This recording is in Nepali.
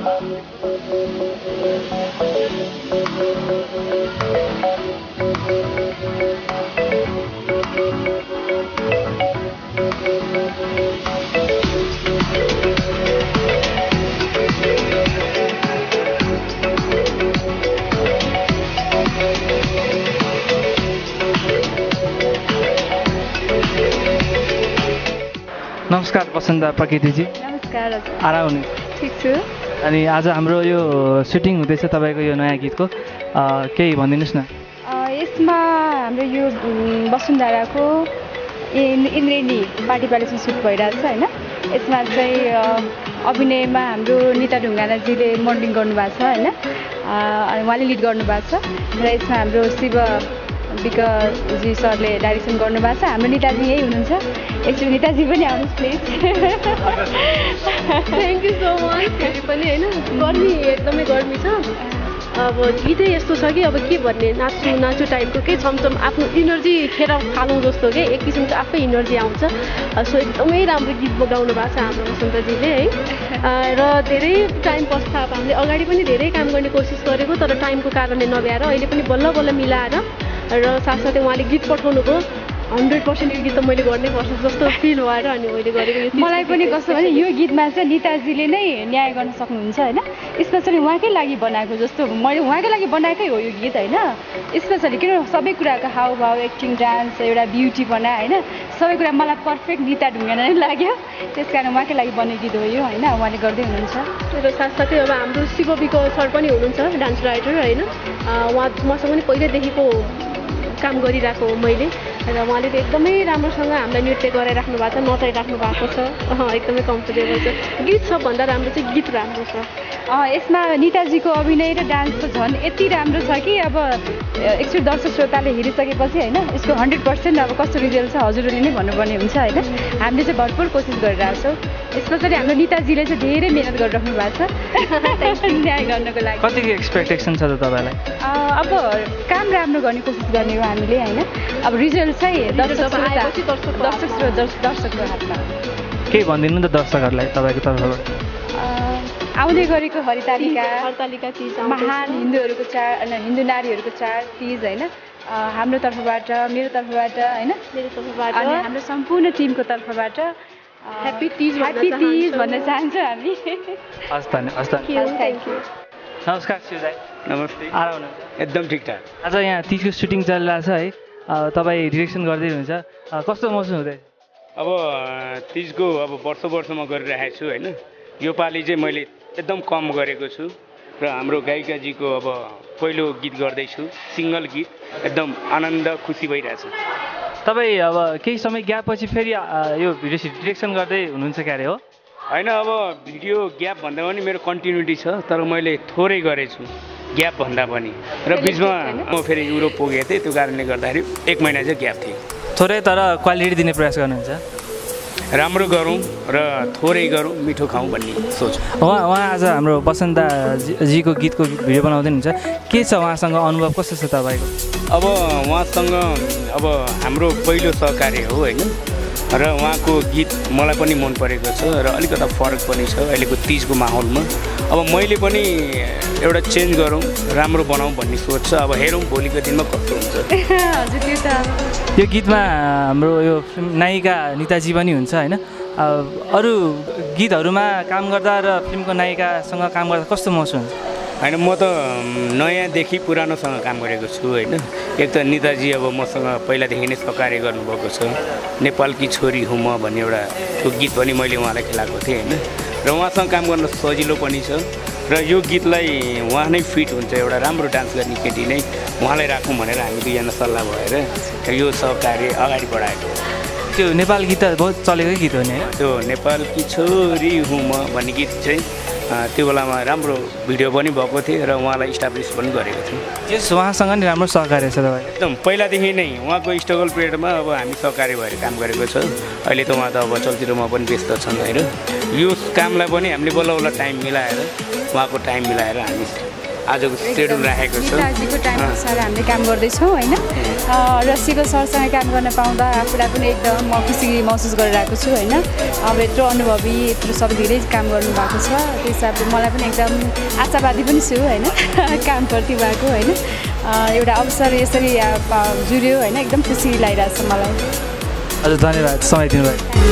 नमस्कार वसन्ता प्रकृतिजी। नमस्कार हजुर। आराम हुनु? ठिक छु। अनि आज हाम्रो यो सुटिङ हुँदैछ तपाईँको यो नयाँ गीतको, केही भनिदिनुहोस् न। यसमा हाम्रो यो वसुन्धराको इन्द्रेणी पार्टीपालेसँग सुट भइरहेको छ होइन। यसमा चाहिँ अभिनयमा हाम्रो निता ढुङ्गानाजीले मोडलिङ गर्नुभएको छ होइन, अनि उहाँले लिड गर्नुभएको छ र यसमा हाम्रो शिव विकजी सरले डाइरेक्सन गर्नुभएको छ। हाम्रो निताजी यही हुनुहुन्छ, एकचोटि निताजी पनि आउनुहोस् please. Thank you so much. फेरि पनि होइन गर्मी एकदमै गर्मी छ। अब गीतै यस्तो छ कि अब के भन्ने, नाच्छु टाइपको के छमछम आफ्नो इनर्जी खेर फालौँ जस्तो के एक किसिमको आफै इनर्जी आउँछ। सो एकदमै राम्रो गीत गाउनु भएको छ हाम्रो वसन्तजीले है। र धेरै टाइम पश्चात हामीले अगाडि पनि धेरै काम गर्ने कोसिस गरेको, तर टाइमको कारणले नभ्याएर अहिले पनि बल्ल बल्ल मिलाएर र साथसाथै उहाँले गीत पठाउनुभयो। 100% यो गीत त मैले गर्नै पर्छ जस्तो फिल भएर अनि मैले गरेको। मलाई पनि कस्तो भने यो गीतमा चाहिँ निताजीले नै न्याय गर्न सक्नुहुन्छ होइन। स्पेसली उहाँकै लागि बनाएको जस्तो, मैले उहाँकै लागि बनाएकै हो यो गीत होइन। स्पेसली किन सबै कुराको हाउभाउ, एक्टिङ, डान्स, एउटा ब्युटीपना होइन, सबै कुरा मलाई पर्फेक्ट निता ढुङ्गाना नै लाग्यो। त्यस कारण उहाँकै लागि बनेको गीत हो यो होइन, उहाँले गर्दै हुनुहुन्छ। र साथसाथै अब हाम्रो शिव विक सर पनि हुनुहुन्छ डान्स राइटर होइन। उहाँसँग पनि पहिल्यैदेखिको काम गरिरहेको हो मैले, र उहाँले त एकदमै राम्रोसँग हामीलाई नृत्य गराइराख्नु भएको छ, नचाइराख्नु भएको छ। एकदमै कम्फर्टेबल छ। गीत सबभन्दा राम्रो चाहिँ गीत राम्रो छ। यसमा निताजीको अभिनय र डान्स त झन् यति राम्रो छ कि अब एकचोटि दर्शक श्रोताले हेरिसकेपछि होइन यसको 100% अब कस्तो रिजल्ट छ हजुरहरूले नै भन्नुपर्ने हुन्छ होइन। हामीले चाहिँ भरपुर कोसिस गरिरहेको छौँ। स्पेसली हाम्रो निताजीले चाहिँ धेरै मिहिनेत गरिराख्नु भएको छ न्याय गर्नको लागि। कतिको एक्सपेक्टेसन छ त तपाईँलाई? अब काम राम्रो गर्ने कोसिस गर्ने हो हामीले होइन। अब रिजल्ट चाहिँ दर्शकको हातमा। केही भनिदिनु नि त दर्शकहरूलाई तपाईँको तर्फबाट। आउँदै गरेको हरितालिका तीज, महान हिन्दूहरूको चाड, हिन्दू नारीहरूको चाड तीज होइन, हाम्रो तर्फबाट, मेरो तर्फबाट होइन, अनि हाम्रो सम्पूर्ण टिमको तर्फबाट ह्याप्पी तीज भन्न चाहन्छौँ हामी। हस् धन्यवाद। Thank you. नमस्कार शिवदाई। नमस्ते। आराम हुनुहुन्छ? एकदम ठिकठाक। आज यहाँ तीजको सुटिङ चलिरहेछ है, तपाईँ डिरेक्सन गर्दै हुनुहुन्छ, कस्तो महसुस हुँदैछ? अब तीजको अब वर्षमा गरिरहेको छु होइन। योपालि चाहिँ मैले एकदम कम गरेको छु र हाम्रो गायिकाजीको अब पहिलो गीत गर्दैछु, सिङ्गल गीत। एकदम आनन्द खुसी भइरहेछ। तपाईँ अब केही समय ग्यापपछि फेरि यो भिडियो डिरेक्सन गर्दै हुनुहुन्छ क्यारे हो? होइन, अब भिडियो ग्याप भन्दा पनि मेरो कन्टिन्युटी छ, तर मैले थोरै गरेछु ग्याप भन्दा पनि। र बिचमा म फेरि युरोप पुगेको थिएँ, त्यो कारणले गर्दाखेरि 1 महिना चाहिँ ग्याप थियो। थोरै तर क्वालिटी दिने प्रयास गर्नुहुन्छ? राम्रो गरौँ र थोरै गरौँ, मिठो खाउँ भन्ने सोच। उहाँ आज हाम्रो वसन्ताजीको गीतको भिडियो बनाउँदै हुनुहुन्छ, के छ उहाँसँग अनुभव, कस्तो छ तपाईँको? अब उहाँसँग अब हाम्रो पहिलो सहकार्य हो होइन, र उहाँको गीत मलाई पनि मन परेको छ र अलिकता फरक पनि छ अहिलेको तीजको माहौलमा। अब मैले पनि एउटा चेन्ज गरौँ, राम्रो बनाऊँ भन्ने सोच छ। अब हेरौँ भोलिको दिनमा कस्तो हुन्छ। हजुर त्यो त यो गीतमा हाम्रो यो फिल्म नायिका निताजी पनि हुन्छ होइन। अरू गीतहरूमा काम गर्दा र फिल्मको नायिकासँग काम गर्दा कस्तो महसुस हुन्छ? होइन, म त नयाँदेखि पुरानोसँग काम गरेको छु होइन। एक त निताजी अब मसँग पहिलादेखि नै सहकार्य गर्नुभएको छ। नेपालकी छोरी हुँ म भन्ने एउटा त्यो गीत पनि मैले उहाँलाई खेलाएको थिएँ होइन, र उहाँसँग काम गर्न सजिलो पनि छ। र यो गीतलाई उहाँ नै फिट हुन्छ, एउटा राम्रो डान्स गर्ने केटी नै उहाँलाई राखौँ भनेर हामी दुईजना सल्लाह भएर यो सहकार्य अगाडि बढाएको। त्यो नेपाल गीत त बहुत चलेकै गीत हो नि है? त्यो नेपालकी छोरी हुँ म भन्ने गीत चाहिँ त्यो बेलामा राम्रो भिडियो पनि भएको थियो र उहाँलाई इस्टाब्लिस पनि गरेको थियौँ। यस उहाँसँग नि राम्रो सहकार्य छ तपाईँ? एकदम पहिलादेखि नै उहाँको स्ट्रगल पिरियडमा अब हामी सहकार्य भएर काम गरेको छ। अहिले त उहाँ त अब चलचित्रमा पनि व्यस्त छन् होइन। यो कामलाई पनि हामीले बल्ल बल्ल टाइम मिलाएर, उहाँको टाइम मिलाएर हामी आजको सेड्युल राखेको छ नेताजीको टाइम अनुसार हामीले काम गर्दैछौँ होइन रसिको सरसँग काम गर्न पाउँदा आफूलाई पनि एकदम म खुसी महसुस गरिरहेको छु होइन अब यत्रो अनुभवी यत्रो सब धेरै काम गर्नुभएको छ त्यस हिसाबले मलाई पनि एकदम आशावादी पनि छु होइन कामप्रति भएको होइन एउटा अवसर यसरी जुर्यो होइन एकदम खुसी लागिरहेको छ मलाई हजुर धन्यवाद समय दिनुभयो